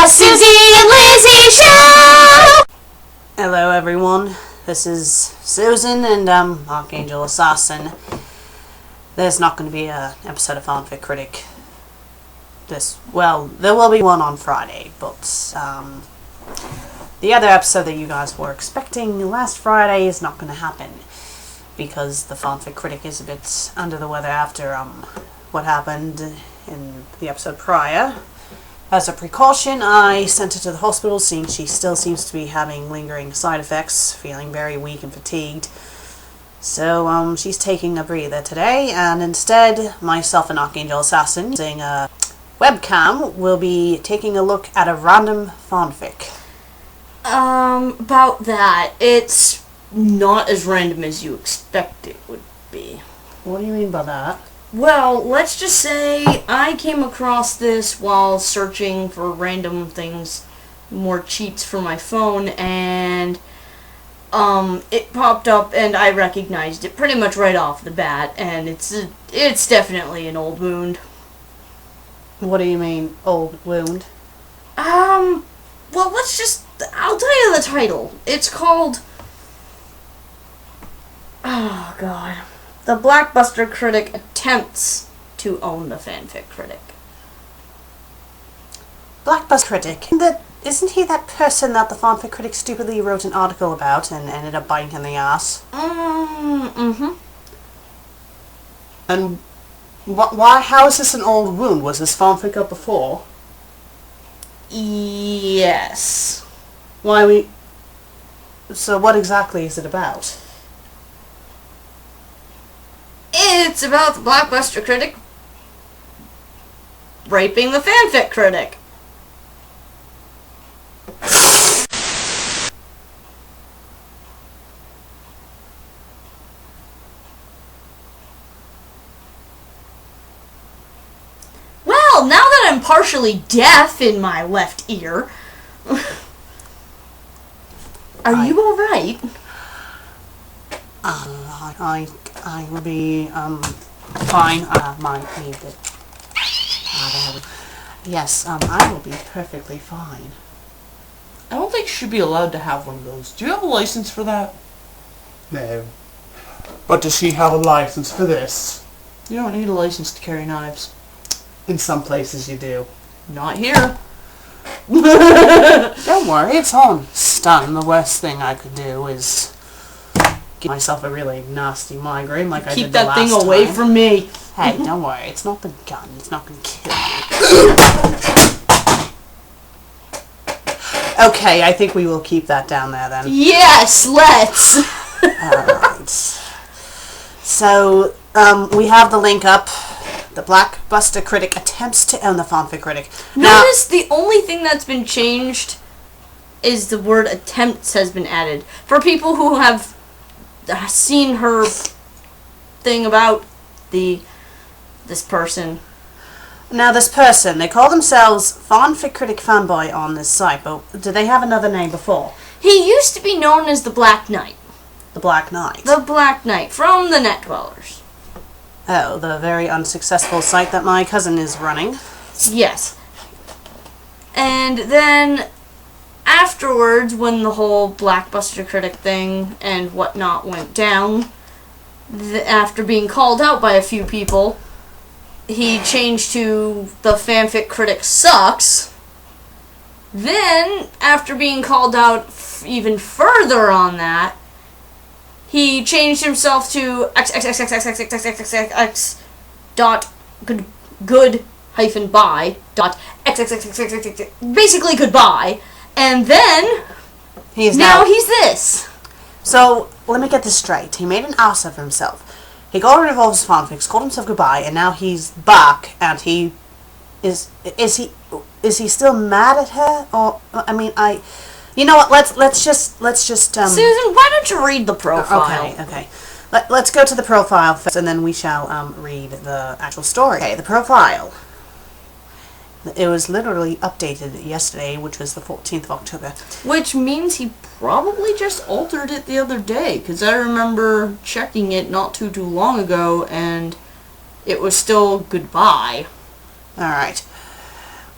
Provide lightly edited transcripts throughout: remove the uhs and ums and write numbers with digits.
Suzie and Lizzy show! Hello everyone, this is Susan and Archangel Assassin. There's not going to be an episode of FanFic Critic there will be one on Friday, but the other episode that you guys were expecting last Friday is not going to happen because the FanFic Critic is a bit under the weather after what happened in the episode prior. As a precaution, I sent her to the hospital, seeing she still seems to be having lingering side effects, feeling very weak and fatigued. So, she's taking a breather today, and instead, myself and Archangel Assassin, using a webcam, will be taking a look at a random fanfic. About that, it's not as random as you expect it would be. What do you mean by that? Well, let's just say I came across this while searching for random things, more cheats for my phone, and it popped up and I recognized it pretty much right off the bat, and it's definitely an old wound. What do you mean, old wound? Well, I'll tell you the title. It's called, oh god, The Blockbuster Critic Attempts to Own the Fanfic Critic. Blockbuster Critic? Isn't he that person that the FanFic Critic stupidly wrote an article about and ended up biting in the ass? Mm-hmm. And why? How is this an old wound? Was this fanfic up before? Yes. So what exactly is it about? It's about the Blockbuster Critic raping the Fanfic Critic. Well, now that I'm partially deaf in my left ear, are you alright? I will be, fine. Might need it. Yes, I will be perfectly fine. I don't think you should be allowed to have one of those. Do you have a license for that? No. But does she have a license for this? You don't need a license to carry knives. In some places you do. Not here. Don't worry, it's on stun. The worst thing I could do is give myself a really nasty migraine like I did the last time. Keep that thing away from me. Hey, don't worry, it's not the gun. It's not going to kill you. Okay, I think we will keep that down there then. Yes, let's. Alright. So, we have the link up. The Blockbuster Critic Attempts to Own the Fanfic Critic. Notice the only thing that's been changed is the word attempts has been added. For people who have seen her thing about this person. Now this person, they call themselves FanFic Critic Fanboy on this site, but did they have another name before? He used to be known as the Black Knight. The Black Knight. The Black Knight from the Net Dwellers. Oh, the very unsuccessful site that my cousin is running. Yes. And then afterwards, when the whole Blockbuster Critic thing and whatnot went down, after being called out by a few people, he changed to The Fanfic Critic Sucks. Then, after being called out even further on that, he changed himself to XXXXXXXXXX dot good hyphen bye dot XXXXXX, basically goodbye, and then now he's this. So let me get this straight. He made an ass of himself. He got rid of all his fanfics, called himself goodbye, and now he's back. And he is he still mad at her? Or you know what? Let's just Susan, why don't you read the profile? Okay. Let's go to the profile first, and then we shall read the actual story. Okay, the profile. It was literally updated yesterday, which was the 14th of October. Which means he probably just altered it the other day, because I remember checking it not too long ago, and it was still goodbye. Alright.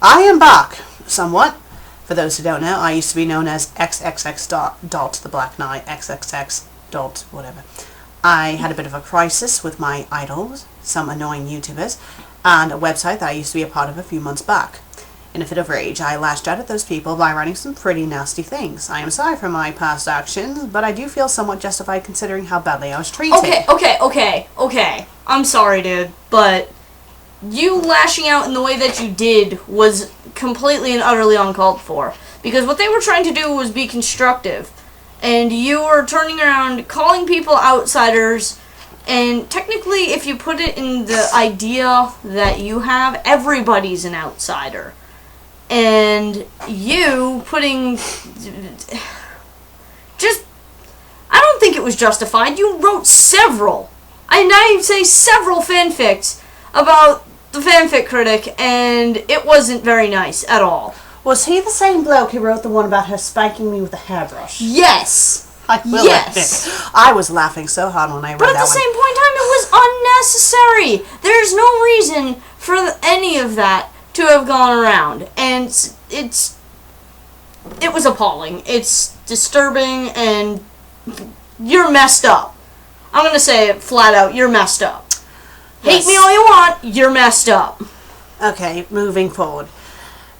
I am back, somewhat. For those who don't know, I used to be known as XXX the Black Knight, XXX whatever. I had a bit of a crisis with my idols, some annoying YouTubers, and a website that I used to be a part of a few months back. In a fit of rage, I lashed out at those people by writing some pretty nasty things. I am sorry for my past actions, but I do feel somewhat justified considering how badly I was treated. Okay. I'm sorry, dude, but you lashing out in the way that you did was completely and utterly uncalled for. Because what they were trying to do was be constructive. And you were turning around, calling people outsiders, and technically, if you put it in the idea that you have, everybody's an outsider. And you putting... I don't think it was justified. You wrote several. I'd say several fanfics about the FanFic Critic, and it wasn't very nice at all. Was he the same bloke who wrote the one about her spanking me with a hairbrush? Yes! I will admit, I was laughing so hard when I read that one. But at the same point in time, it was unnecessary. There's no reason for any of that to have gone around. And it was appalling. It's disturbing, and you're messed up. I'm going to say it flat out, you're messed up. Yes. Hate me all you want, you're messed up. Okay, moving forward.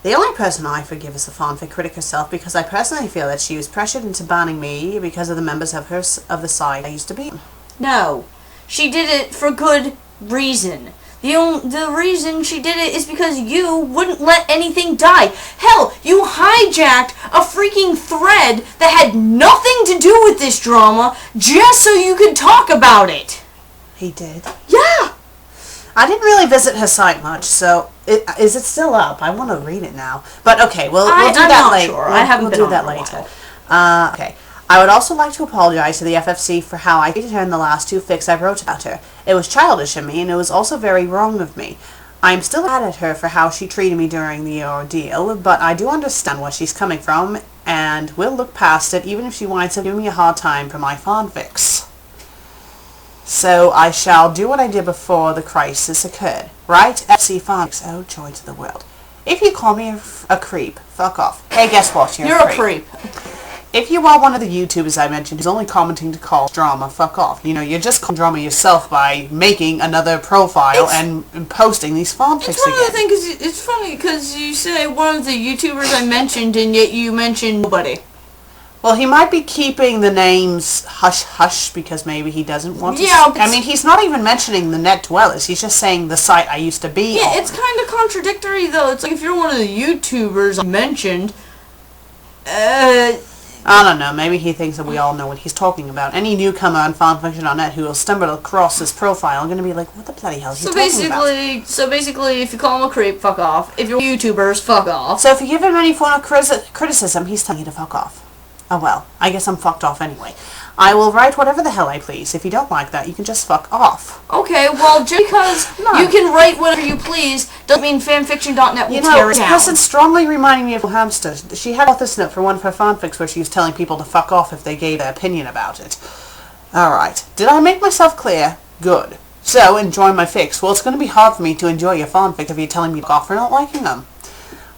The only person I forgive is the FanFic Critic herself, because I personally feel that she was pressured into banning me because of the members of the site I used to be. No. She did it for good reason. The reason she did it is because you wouldn't let anything die. Hell, you hijacked a freaking thread that had nothing to do with this drama just so you could talk about it. He did? Yeah. I didn't really visit her site much, so is it still up? I want to read it now. But okay, we'll do that later. Sure. I haven't we'll do that later. Okay. I would also like to apologize to the FFC for how I treated her in the last two fics I wrote about her. It was childish of me, and it was also very wrong of me. I am still mad at her for how she treated me during the ordeal, but I do understand where she's coming from, and will look past it even if she winds up giving me a hard time for my fanfics. So I shall do what I did before the crisis occurred. Right? FC fanfics. Oh, joy to the world. If you call me a creep, fuck off. Hey, guess what? You're a creep. If you are one of the YouTubers I mentioned who's only commenting to call drama, fuck off. You know, you're just calling drama yourself by making another profile and posting these fanfics again. It's one of the things, it's funny because you say one of the YouTubers I mentioned and yet you mentioned nobody. Well, he might be keeping the names hush-hush because maybe he doesn't want to... Yeah, I mean, he's not even mentioning the net dwellers. He's just saying the site I used to be on. Yeah, it's kind of contradictory, though. It's like if you're one of the YouTubers I mentioned... I don't know. Maybe he thinks that we all know what he's talking about. Any newcomer on fanfiction.net who will stumble across this profile are going to be like, what the bloody hell is he talking about? So basically, if you call him a creep, fuck off. If you're YouTubers, fuck off. So if you give him any form of criticism, he's telling you to fuck off. Oh well, I guess I'm fucked off anyway. I will write whatever the hell I please. If you don't like that, you can just fuck off. Okay, well, just because you can write whatever you please doesn't mean fanfiction.net will tear it down. This is strongly reminding me of Hamster. She had this note for one of her fanfics where she was telling people to fuck off if they gave their opinion about it. Alright, did I make myself clear? Good. So, enjoy my fics. Well, it's going to be hard for me to enjoy your fanfic if you're telling me to fuck off for not liking them.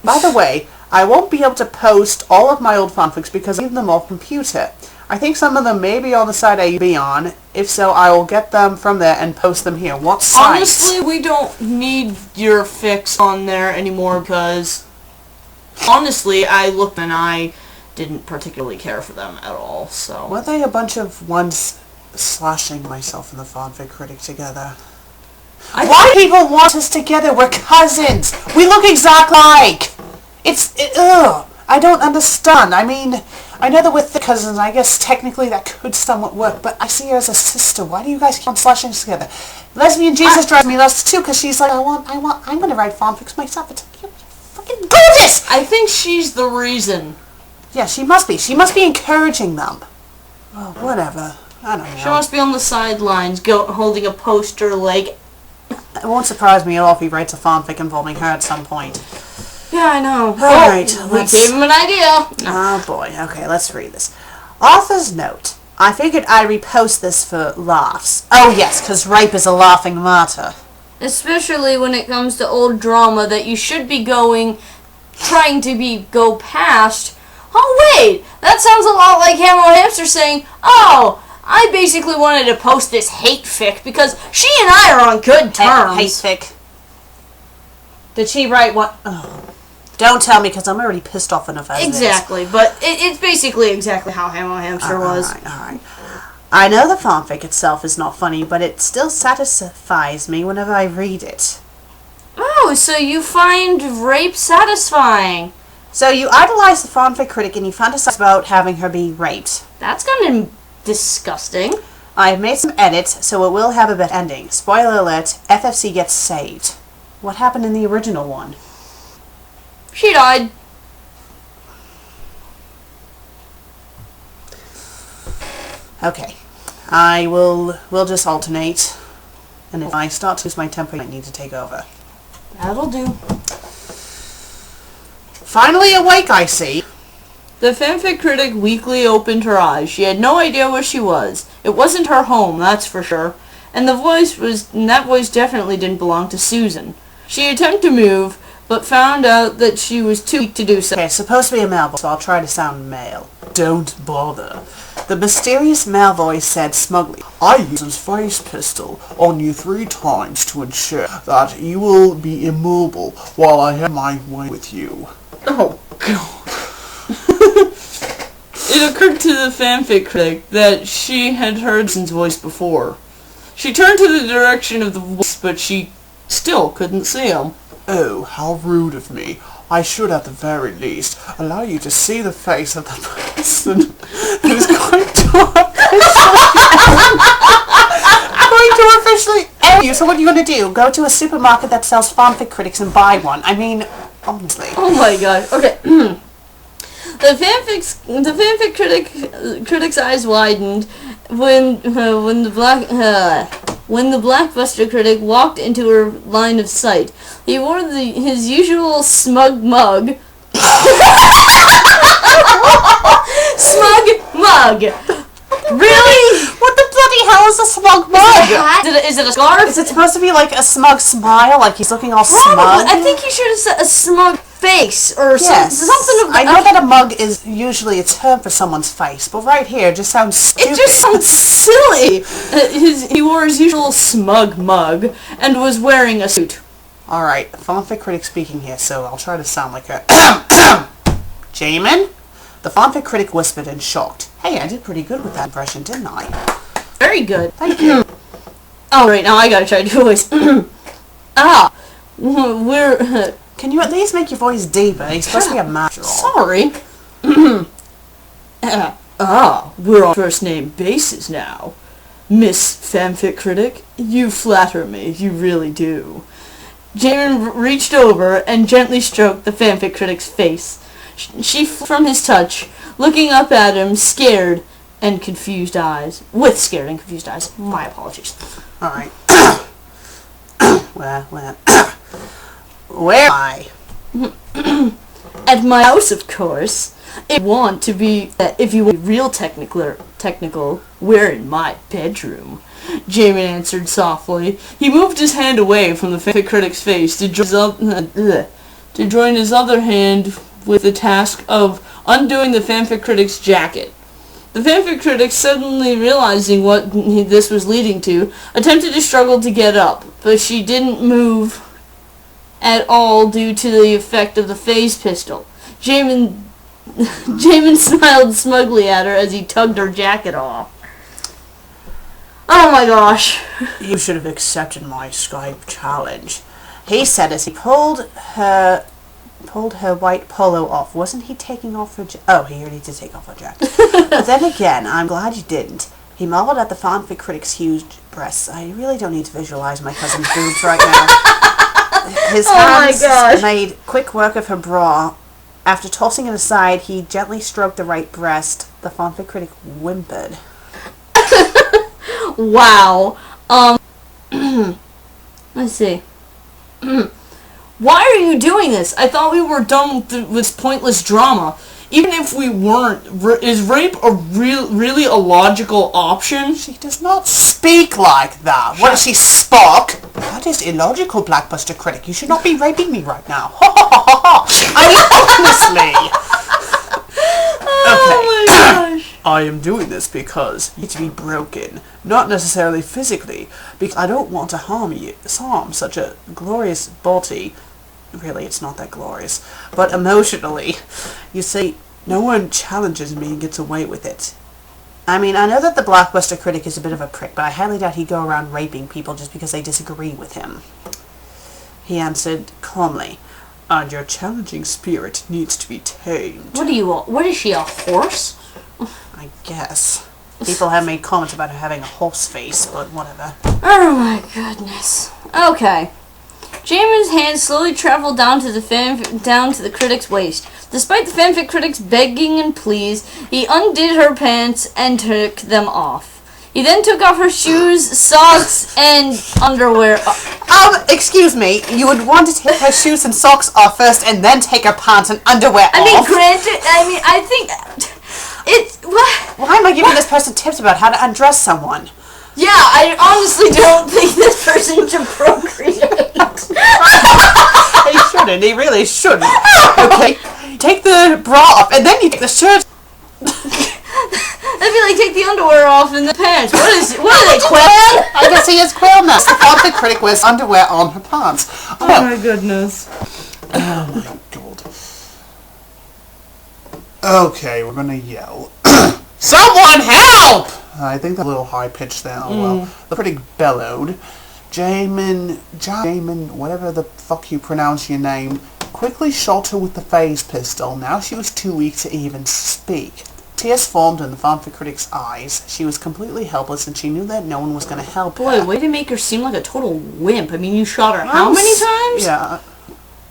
By the way, I won't be able to post all of my old fanfics because I leave them off computer. I think some of them may be on the site I used to be on. If so, I will get them from there and post them here. What site? Honestly, we don't need your fics on there anymore because, honestly, I looked and I didn't particularly care for them at all, so... Were they a bunch of ones slashing myself and the FanFic Critic together? Why do people want us together? We're cousins! We look exactly alike! Ugh! I don't understand. I mean, I know that with the cousins, I guess technically that could somewhat work, but I see her as a sister. Why do you guys keep on slashing us together? Lesbian Jesus drives me nuts too, because she's like, I'm gonna write fanfics myself. It's like, you're fucking gorgeous! I think she's the reason. Yeah, she must be. She must be encouraging them. Oh, whatever. I don't know. She must be on the sidelines, holding a poster like... It won't surprise me at all if he writes a fanfic involving her at some point. Yeah, I know. Alright, we gave him an idea. Oh boy, okay, let's read this. Author's note. I figured I'd repost this for laughs. Oh yes, because rape is a laughing matter. Especially when it comes to old drama that you should be going, trying to go past. Oh wait, that sounds a lot like Hamo Hamster saying, "Oh, I basically wanted to post this hate fic because she and I are on good terms." Hate fic. Did she write what? Oh. Don't tell me, because I'm already pissed off enough as Exactly, but it's basically exactly how Hamo Hamster was. Alright. I know the fanfic itself is not funny, but it still satisfies me whenever I read it. Oh, so you find rape satisfying. So you idolize the fanfic critic and you fantasize about having her be raped. That's kind of disgusting. I have made some edits, so it will have a better ending. Spoiler alert, FFC gets saved. What happened in the original one? She died. Okay. We'll just alternate. And if I start to lose my temper, I need to take over. That'll do. Finally awake, I see. The fanfic critic weakly opened her eyes. She had no idea where she was. It wasn't her home, that's for sure. And that voice definitely didn't belong to Susan. She attempted to move, but found out that she was too weak to do so. Okay, it's supposed to be a male voice, so I'll try to sound male. Don't bother. The mysterious male voice said smugly, I use this face pistol on you 3 times to ensure that you will be immobile while I have my way with you. Oh, God. It occurred to the fanfic critic that she had heard Susan's voice before. She turned to the direction of the voice, but she still couldn't see him. Oh, how rude of me. I should at the very least allow you to see the face of the person who's going to officially end you. So what are you going to do? Go to a supermarket that sells fanfic critics and buy one? I mean, honestly. Oh my god. Okay. The fanfic critic's eyes widened when the Blackbuster critic walked into her line of sight. He wore his usual smug mug. Smug mug. Really? What the bloody hell is a smug mug? Is it a scarf? Is it supposed to be like a smug smile, like he's looking all Probably. smug? I think you should have said a smug face or Yes. something of I know that a mug is usually a term for someone's face, but right here it just sounds stupid. It just sounds silly. He wore his usual smug mug and was wearing a suit. Alright, fanfic critic speaking here, so I'll try to sound like her. Jamin? The fanfic critic whispered and shocked. Hey, I did pretty good with that impression, didn't I? Very good. Thank you. Oh, right, now I gotta try to do a voice. We're... Can you at least make your voice deeper? He's supposed to be a master. Sorry. We're on first name basis now. Miss Fanfic Critic, you flatter me, you really do. Jamin reached over and gently stroked the Fanfic Critic's face. She from his touch, looking up at him, scared and confused eyes. With scared and confused eyes. My apologies. Alright. Where am I? At my house, of course. If you want to be real technical, we're in my bedroom. Jamin answered softly. He moved his hand away from the fanfic critic's face to join his other hand with the task of undoing the fanfic critic's jacket. The fanfic critic, suddenly realizing what this was leading to, attempted to struggle to get up, but she didn't move at all due to the effect of the phase pistol. Jamin smiled smugly at her as he tugged her jacket off. Oh my gosh. You should have accepted my Skype challenge, he said as he pulled her white polo off. Wasn't he taking off her Oh, he already did take off her jacket. But then again, I'm glad you didn't. He marveled at the fanfic critic's huge breasts. I really don't need to visualize my cousin's boobs right now. His hands made quick work of her bra. After tossing it aside, he gently stroked the right breast. The fanfic critic whimpered. Wow. Let's see. Why are you doing this? I thought we were done with this pointless drama. even if we weren't, is rape a really a logical option? She does not speak like that. What is she, Spock? That is illogical, Blackbuster Critic. You should not be raping me right now. Ha ha ha ha ha. I mean, honestly. Oh my gosh. I am doing this because you need to be broken, not necessarily physically, because I don't want to harm such a glorious body. Really, it's not that glorious, but emotionally. You see, no one challenges me and gets away with it. I mean, I know that the Blockbuster Critic is a bit of a prick, but I highly doubt he'd go around raping people just because they disagree with him. He answered calmly, "And your challenging spirit needs to be tamed." What is she, a horse? I guess. People have made comments about her having a horse face, but whatever. Oh my goodness. Okay. Jamin's hand slowly traveled down to the critic's waist. Despite the fanfic critic's begging and pleas, he undid her pants and took them off. He then took off her shoes, socks, and underwear. Excuse me, you would want to take her shoes and socks off first and then take her pants and underwear off? I think it's... What? Why am I giving this person tips about how to undress someone? Yeah, I honestly don't think this person should procreate. He shouldn't, he really shouldn't. Okay, take the bra off and then you take the shirt. That'd be like take the underwear off and the pants. What are they, Quill? I guess he is Quill now. The FanFic Critic wears underwear on her pants. Oh my goodness. Oh my god. Okay, we're gonna yell. Someone help! I think that's a little high pitched there. Oh well. The critic bellowed. Jamin, whatever the fuck you pronounce your name, quickly shot her with the phase pistol. Now she was too weak to even speak. Tears formed in the FanFic Critic's eyes. She was completely helpless and she knew that no one was going to help her. Boy, way to make her seem like a total wimp. I mean, you shot her how many times? Yeah.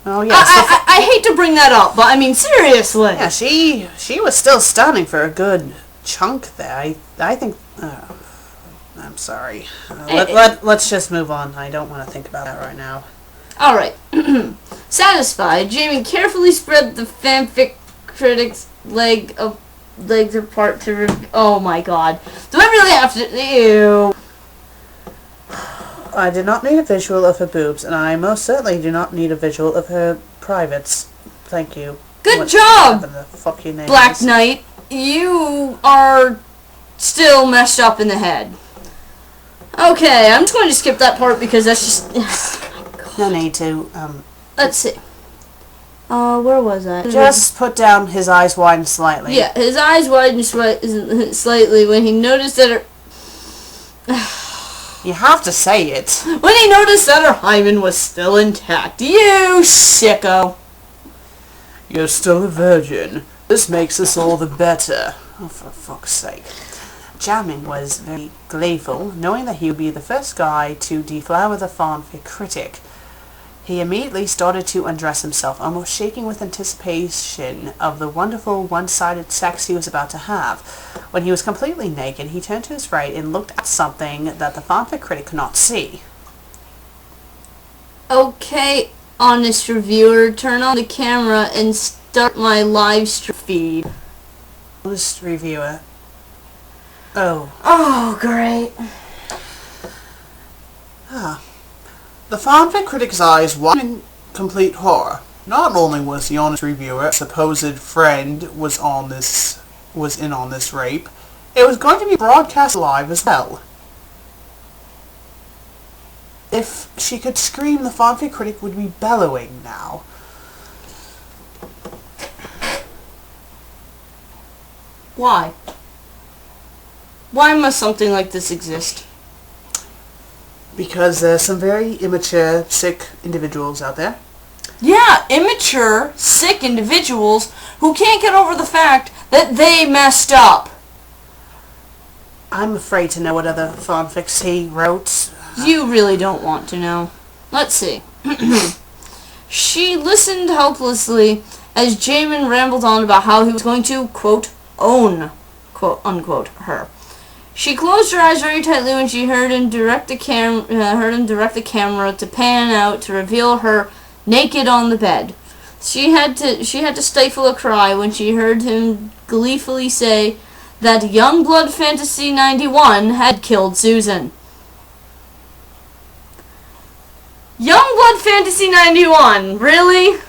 Oh, yes. I hate to bring that up, but I mean, seriously. Yeah, she was still standing for a good chunk there. I think... I'm sorry. Let's just move on. I don't want to think about that right now. Alright. Satisfied, Jamie carefully spread the fanfic critic's legs apart to oh my god. Do I really have to... Ew. I did not need a visual of her boobs, and I most certainly do not need a visual of her privates. Thank you. Good job, the fuck your name Black is. Knight. You are still messed up in the head. Okay, I'm just going to skip that part because that's just... No need to, Let's see. Where was I? Just put down his eyes widen slightly. Yeah, his eyes widened slightly when he noticed that her... You have to say it. When he noticed that her hymen was still intact. You sicko. You're still a virgin. This makes us all the better. Oh, for fuck's sake. Jamin was very gleeful, knowing that he would be the first guy to deflower the FanFic Critic. He immediately started to undress himself, almost shaking with anticipation of the wonderful one-sided sex he was about to have. When he was completely naked, he turned to his right and looked at something that the FanFic Critic could not see. Okay, honest reviewer, turn on the camera and start my live stream feed. Honest reviewer. Oh. Oh, great. The FanFic Critic's eyes widened in complete horror. Not only was the honest reviewer, supposed friend, was in on this rape, it was going to be broadcast live as well. If she could scream, the FanFic Critic would be bellowing now. Why? Why must something like this exist? Because there's some very immature, sick individuals out there. Yeah, immature, sick individuals who can't get over the fact that they messed up. I'm afraid to know what other fanfics he wrote. You really don't want to know. Let's see. She listened helplessly as Jamin rambled on about how he was going to, quote, own, quote, unquote, her. She closed her eyes very tightly when she heard him direct the camera to pan out to reveal her naked on the bed. She had to stifle a cry when she heard him gleefully say that Youngblood Fantasy 91 had killed Susan. Youngblood Fantasy 91, really?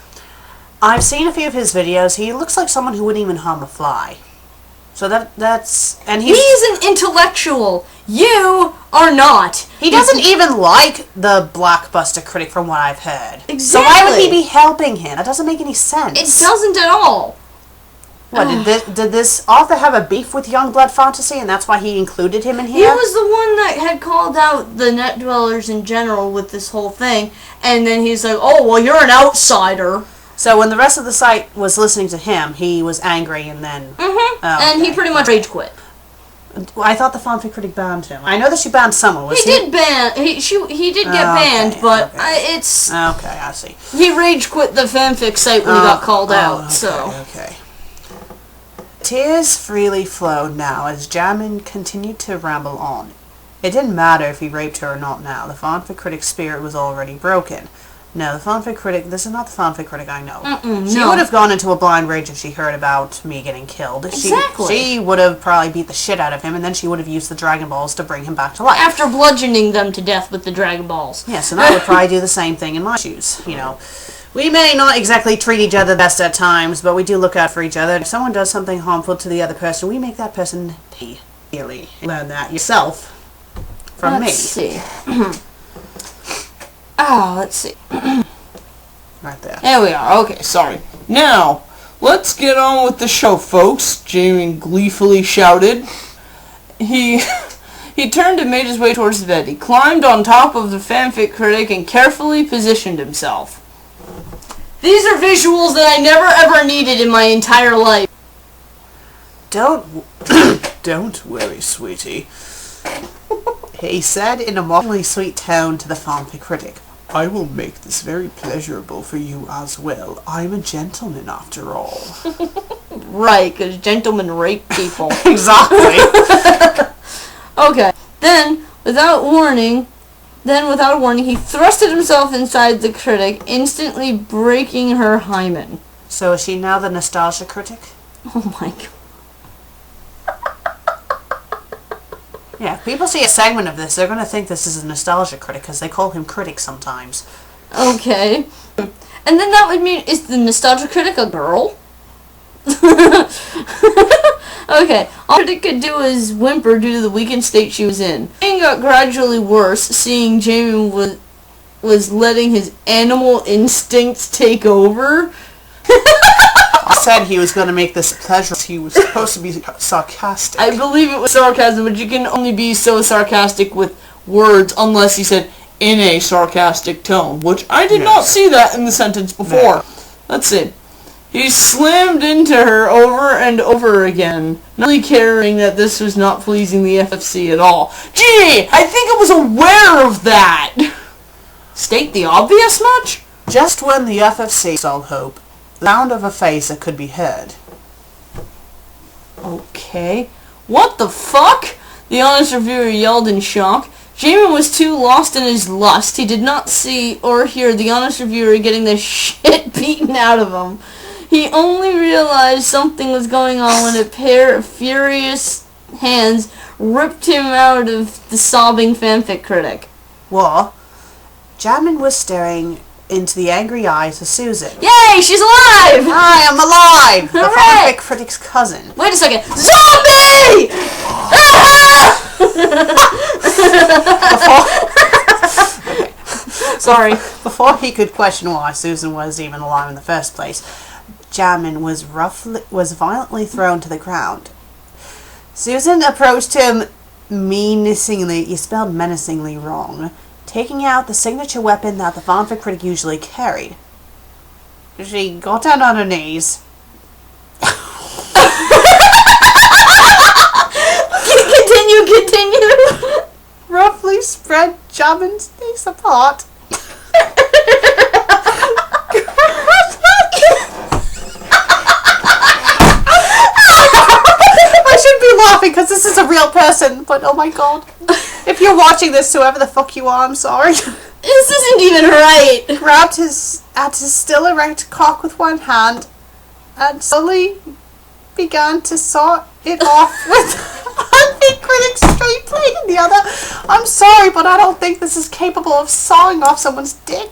I've seen a few of his videos. He looks like someone who wouldn't even harm a fly. So that's... and He's an intellectual. You are not. He doesn't even like the Blockbuster Critic from what I've heard. Exactly. So why would he be helping him? That doesn't make any sense. It doesn't at all. What, did this author have a beef with Youngblood Fantasy and that's why he included him in He here? was the one that had called out the net dwellers in general with this whole thing, and then he's like, oh, well, you're an outsider. So when the rest of the site was listening to him, he was angry and then... And he pretty much rage quit. I thought the FanFic Critic banned him. I know that she banned someone. He did get banned, but it's... Okay, I see. He rage quit the fanfic site when he got called out, so... Okay. Tears freely flowed now as Jamin continued to ramble on. It didn't matter if he raped her or not now. The FanFic Critic's spirit was already broken. No, the FanFic Critic... This is not the FanFic Critic I know. She would have gone into a blind rage if she heard about me getting killed. Exactly. She would have probably beat the shit out of him, and then she would have used the Dragon Balls to bring him back to life. After bludgeoning them to death with the Dragon Balls. Yes, and I would probably do the same thing in my shoes. You know, we may not exactly treat each other best at times, but we do look out for each other. If someone does something harmful to the other person, we make that person pay dearly. Learn that yourself from me. Let's see. Let's see. Right there. There we are. Okay, Sorry. Now, let's get on with the show, folks, Jamie gleefully shouted. He turned and made his way towards the bed. He climbed on top of the FanFic Critic and carefully positioned himself. These are visuals that I never ever needed in my entire life. Don't worry, sweetie. He said in a mockingly sweet tone to the FanFic Critic. I will make this very pleasurable for you as well. I'm a gentleman after all. Right, because gentlemen rape people. Exactly. Okay. Then, without warning, he thrusted himself inside the critic, instantly breaking her hymen. So is she now the Nostalgia Critic? Oh my god. Yeah, if people see a segment of this, they're going to think this is a Nostalgia Critic, because they call him Critic sometimes. Okay. And then that would mean, is the Nostalgia Critic a girl? Okay. All the critic could do was whimper due to the weakened state she was in. It got gradually worse, seeing Jamie was letting his animal instincts take over. I said he was going to make this pleasure. He was supposed to be sarcastic. I believe it was sarcasm, but you can only be so sarcastic with words unless you said in a sarcastic tone, which I did not see that in the sentence before. No. Let's see. He slammed into her over and over again, not really caring that this was not pleasing the FFC at all. Gee, I think I was aware of that! State the obvious much? Just when the FFC saw hope, the sound of a face that could be heard. Okay. What the fuck? The honest reviewer yelled in shock. Jamie was too lost in his lust. He did not see or hear the honest reviewer getting the shit beaten out of him. He only realized something was going on when a pair of furious hands ripped him out of the sobbing FanFic Critic. What? Jamin was staring into the angry eyes of Susan. Yay, she's alive! I am alive! The Hooray! FanFic Critic's cousin. Wait a second. Zombie! Sorry. Before he could question why Susan was even alive in the first place, Jamin was violently thrown to the ground. Susan approached him menacingly. You spelled menacingly wrong. Taking out the signature weapon that the FanFic Critic usually carried. She got down on her knees. Continue. Roughly spread Jamin's knees apart. I should be laughing because this is a real person, but oh my god. If you're watching this, whoever the fuck you are, I'm sorry. This isn't even right. Grabbed his at his still erect cock with one hand and slowly began to saw it off with FanFic Critic's straight blade in the other. I'm sorry, but I don't think this is capable of sawing off someone's dick.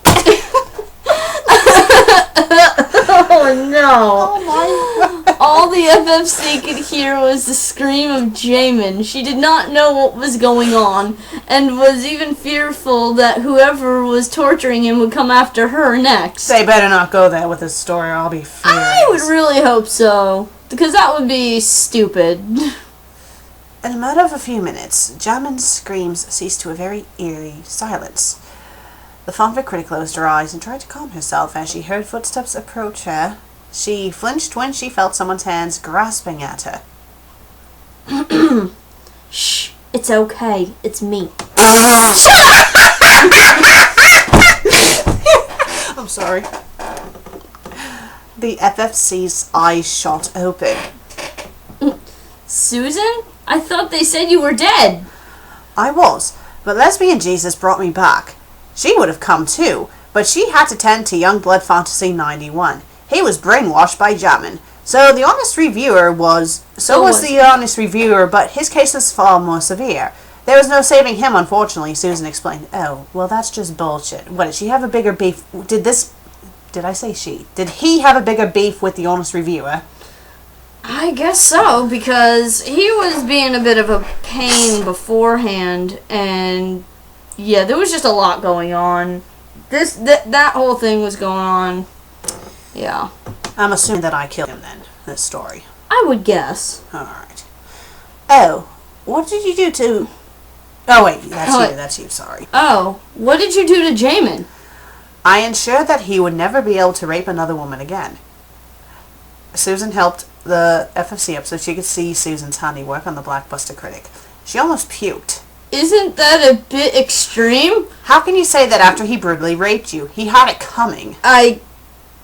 Oh no. Oh my. All the FFC could hear was the scream of Jamin. She did not know what was going on, and was even fearful that whoever was torturing him would come after her next. They better not go there with this story or I'll be furious. I would really hope so, because that would be stupid. In a matter of a few minutes, Jamin's screams ceased to a very eerie silence. The FanFic Critic closed her eyes and tried to calm herself as she heard footsteps approach her. She flinched when she felt someone's hands grasping at her. Shh, it's okay. It's me. I'm sorry. The FFC's eyes shot open. Susan? I thought they said you were dead. I was, but Lesbian Jesus brought me back. She would have come too, but she had to tend to Young Blood Fantasy 91. He was brainwashed by Jamin. So the honest reviewer was the honest reviewer, but his case was far more severe. There was no saving him, unfortunately, Susan explained. Oh, well, that's just bullshit. What, did she have a bigger beef? Did I say she? Did he have a bigger beef with the honest reviewer? I guess so, because he was being a bit of a pain beforehand, and yeah, there was just a lot going on. That whole thing was going on. Yeah. I'm assuming that I killed him then, this story. I would guess. Alright. Oh, what did you do to... Oh wait, that's you, sorry. Oh, what did you do to Jamin? I ensured that he would never be able to rape another woman again. Susan helped the FFC up so she could see Susan's handiwork on the Blackbuster Critic. She almost puked. Isn't that a bit extreme? How can you say that after he brutally raped you? He had it coming. I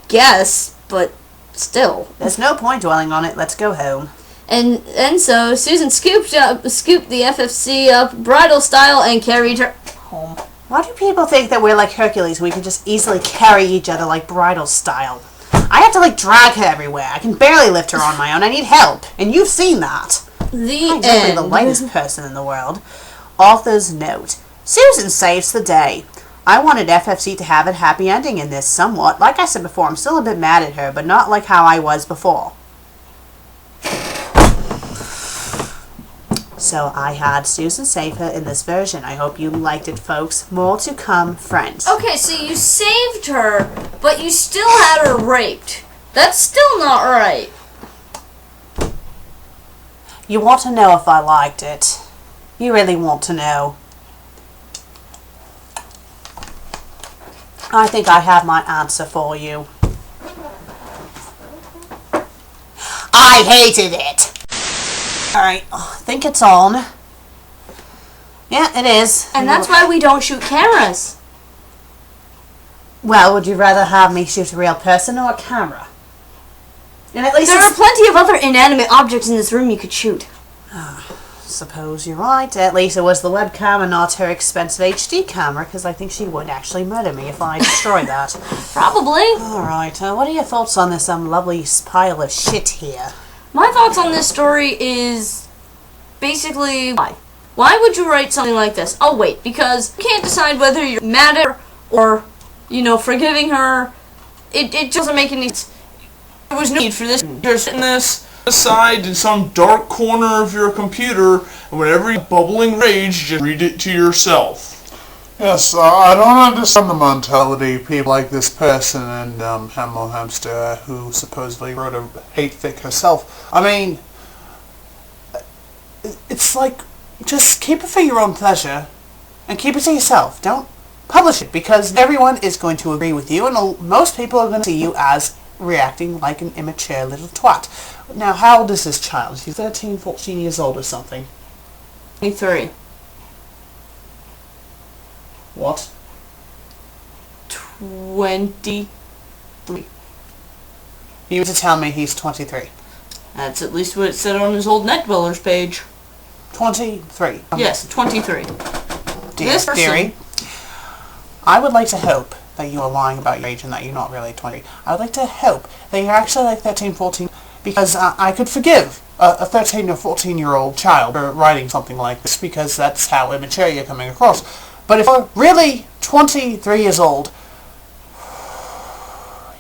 guess, but still. There's no point dwelling on it. Let's go home. And so Susan scooped the FFC up bridal style and carried her home. Why do people think that we're like Hercules? We can just easily carry each other like bridal style. I have to drag her everywhere. I can barely lift her on my own. I need help. And you've seen that. The I'm end. the lightest person in the world. Author's note. Susan saves the day. I wanted FFC to have a happy ending in this somewhat. Like I said before, I'm still a bit mad at her, but not like how I was before. So I had Susan save her in this version. I hope you liked it, folks. More to come, friends. Okay, so you saved her, but you still had her raped. That's still not right. You want to know if I liked it? You really want to know? I think I have my answer for you. I hated it! Alright, I think it's on. Yeah, it is. And that's why we don't shoot cameras. Well, would you rather have me shoot a real person or a camera? And at least There are plenty of other inanimate objects in this room you could shoot. Suppose you're right. At least it was the webcam and not her expensive HD camera, because I think she would actually murder me if I destroyed that. Probably. Alright, what are your thoughts on this lovely pile of shit here? My thoughts on this story is basically why. Why would you write something like this? Oh wait, because you can't decide whether you're mad at her or, forgiving her. It just doesn't make any sense. There was no need for this. You're setting this aside in some dark corner of your computer, and whenever you bubbling rage, just read it to yourself. Yes, I don't understand the mentality of people like this person and Hamo Hamster who supposedly wrote a hate fic herself. I mean, it's like, just keep it for your own pleasure and keep it to yourself. Don't publish it because everyone is going to agree with you and most people are going to see you as reacting like an immature little twat. Now, how old is this child? She's 13, 14 years old or something. 23. What? 23. You mean to tell me he's 23? That's at least what it said on his old NetDwellers page. 23. Yes, 23. Deary, I would like to hope that you are lying about your age and that you're not really 20. I would like to hope that you're actually like 13, 14, because I could forgive a 13 or 14-year-old child for writing something like this, because that's how immature you're coming across. But if you're really 23 years old,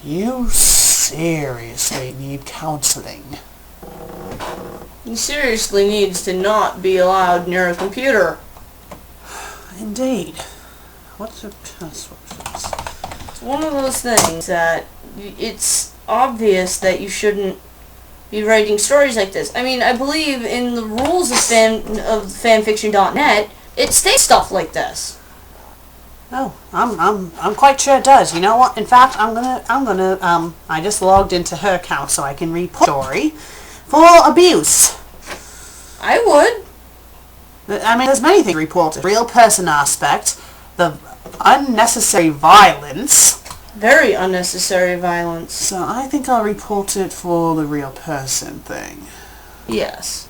you seriously need counseling. He seriously needs to not be allowed near a computer. Indeed. What's a password? It's one of those things that it's obvious that you shouldn't be writing stories like this. I mean, I believe in the rules of fanfiction.net, it states stuff like this. Oh, I'm quite sure it does. You know what? In fact, I just logged into her account so I can report story for abuse. I would. I mean, there's many things reported. Real person aspect, the unnecessary violence. Very unnecessary violence. So I think I'll report it for the real person thing. Yes.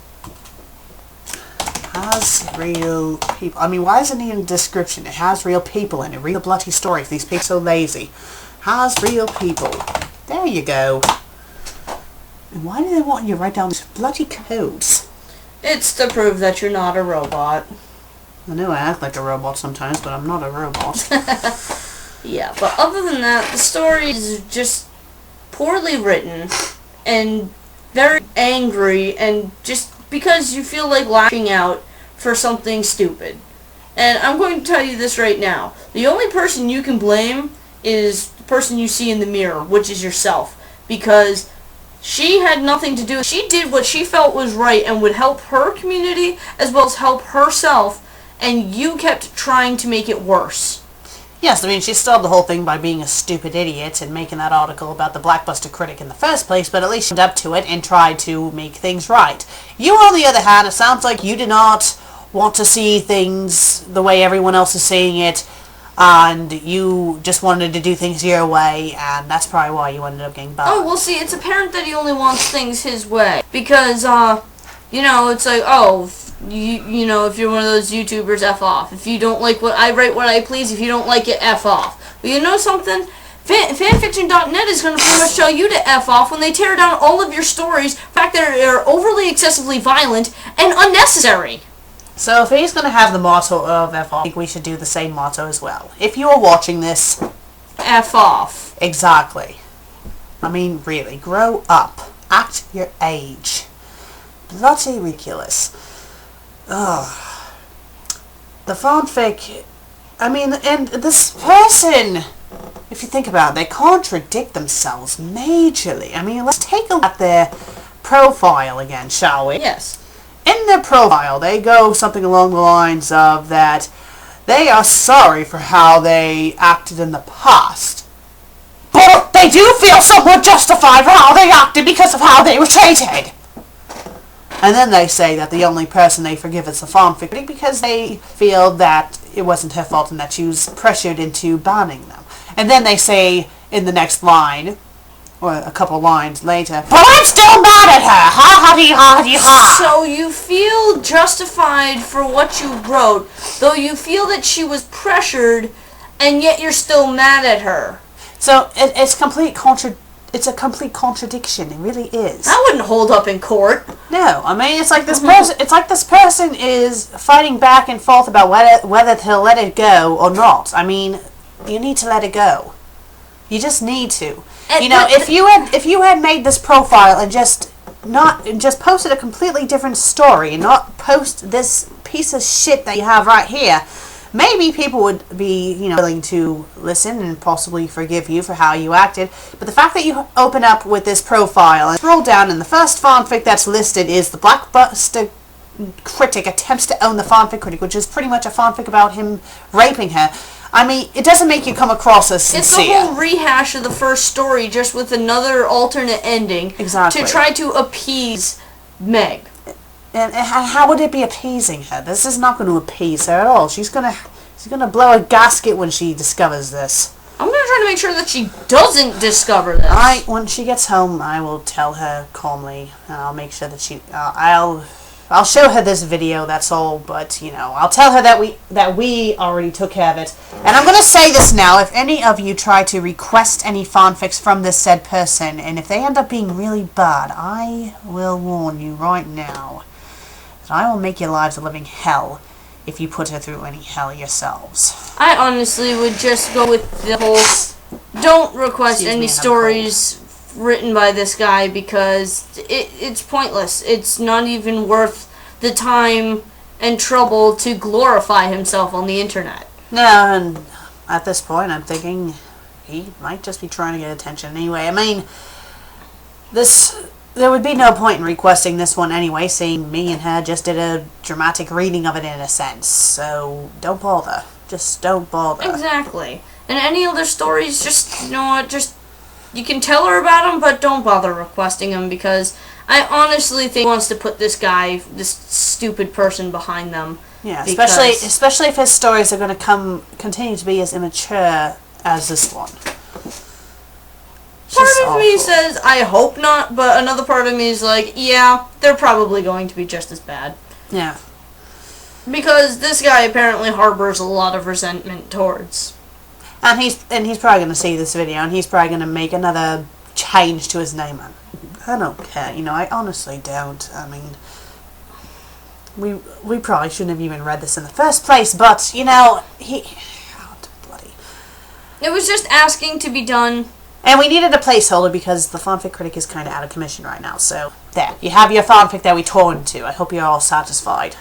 Has real people. I mean, why isn't it in the description? It has real people in it. Read the bloody story if these people are so lazy. Has real people. There you go. And why do they want you to write down these bloody codes? It's to prove that you're not a robot. I know I act like a robot sometimes, but I'm not a robot. Yeah, but other than that, the story is just poorly written and very angry, and just because you feel like lashing out for something stupid. And I'm going to tell you this right now. The only person you can blame is the person you see in the mirror, which is yourself. Because she had nothing to do. She did what she felt was right and would help her community as well as help herself, and you kept trying to make it worse. Yes, I mean, she started the whole thing by being a stupid idiot and making that article about the Blackbuster Critic in the first place, but at least she went up to it and tried to make things right. You, on the other hand, it sounds like you did not want to see things the way everyone else is seeing it, and you just wanted to do things your way, and that's probably why you ended up getting banned. Oh, well, see, it's apparent that he only wants things his way. Because, you know, it's like, oh, you know, if you're one of those YouTubers, F off. If you don't like what I write, what I please, if you don't like it, F off. But you know something? Fanfiction.net is going to pretty much tell you to F off when they tear down all of your stories, the fact that they're overly excessively violent and unnecessary. So if he's going to have the motto of F off, I think we should do the same motto as well. If you are watching this, F off. Exactly. I mean, really, grow up. Act your age. Bloody ridiculous. Ugh. The fanfic, I mean, and this person, if you think about it, they contradict themselves majorly. I mean, let's take a look at their profile again, shall we? Yes. In their profile, they go something along the lines of that they are sorry for how they acted in the past. But they do feel somewhat justified for how they acted because of how they were treated. And then they say that the only person they forgive is the fanfic critic because they feel that it wasn't her fault and that she was pressured into banning them. And then they say in the next line, or a couple lines later, but I'm still mad at her! Ha ha dee ha dee ha! So you feel justified for what you wrote, though you feel that she was pressured, and yet you're still mad at her. So it's a complete contradiction. It really is. That wouldn't hold up in court. No, I mean it's like this person. It's like this person is fighting back and forth about whether to let it go or not. I mean, you need to let it go. You just need to. You know, if you had made this profile and just posted a completely different story and not post this piece of shit that you have right here, maybe people would be, you know, willing to listen and possibly forgive you for how you acted. But the fact that you open up with this profile and scroll down and the first fanfic that's listed is the Blackbuster Critic attempts to own the fanfic critic, which is pretty much a fanfic about him raping her. I mean, it doesn't make you come across as sincere. It's a whole rehash of the first story, just with another alternate ending. Exactly. To try to appease Meg. And how would it be appeasing her? This is not going to appease her at all. She's gonna blow a gasket when she discovers this. I'm gonna try to make sure that she doesn't discover this. When she gets home, I will tell her calmly, and I'll make sure that I'll show her this video, that's all, but, you know, I'll tell her that we already took care of it. And I'm going to say this now, if any of you try to request any fanfics from this said person, and if they end up being really bad, I will warn you right now that I will make your lives a living hell if you put her through any hell yourselves. I honestly would just go with the whole, don't request any stories written by this guy, because it's pointless. It's not even worth the time and trouble to glorify himself on the internet. No, and at this point I'm thinking he might just be trying to get attention anyway. I mean, there would be no point in requesting this one anyway, seeing me and her just did a dramatic reading of it in a sense. So don't bother. Just don't bother. Exactly. And any other stories, just, you know what, just, you can tell her about them, but don't bother requesting them, because I honestly think he wants to put this guy, this stupid person, behind them. Yeah, especially if his stories are going to continue to be as immature as this one. Part of me says, I hope not, but another part of me is like, yeah, they're probably going to be just as bad. Yeah. Because this guy apparently harbors a lot of resentment towards. And he's probably going to see this video, and he's probably going to make another change to his name. I don't care, you know, I honestly don't. I mean, we probably shouldn't have even read this in the first place, but, you know, It was just asking to be done. And we needed a placeholder because the FanFic Critic is kind of out of commission right now, so there. You have your fanfic that we tore into. I hope you're all satisfied.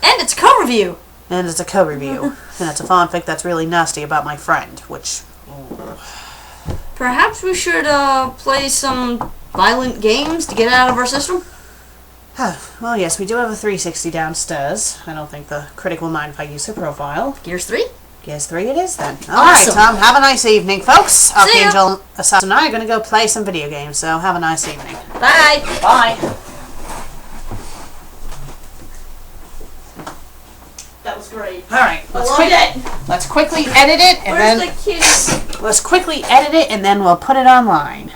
And it's a co-review. And it's a co-review. And it's a fanfic that's really nasty about my friend, which... Perhaps we should play some violent games to get it out of our system? Well, yes, we do have a 360 downstairs. I don't think the critic will mind if I use her profile. Gears 3? Gears 3 it is, then. Awesome. Alright, Tom, have a nice evening, folks. Archangel Assassin and I are going to go play some video games, so have a nice evening. Bye. Bye. That was great. Alright, let's quickly edit it, and Where's the kids? let's quickly edit it, and then we'll put it online.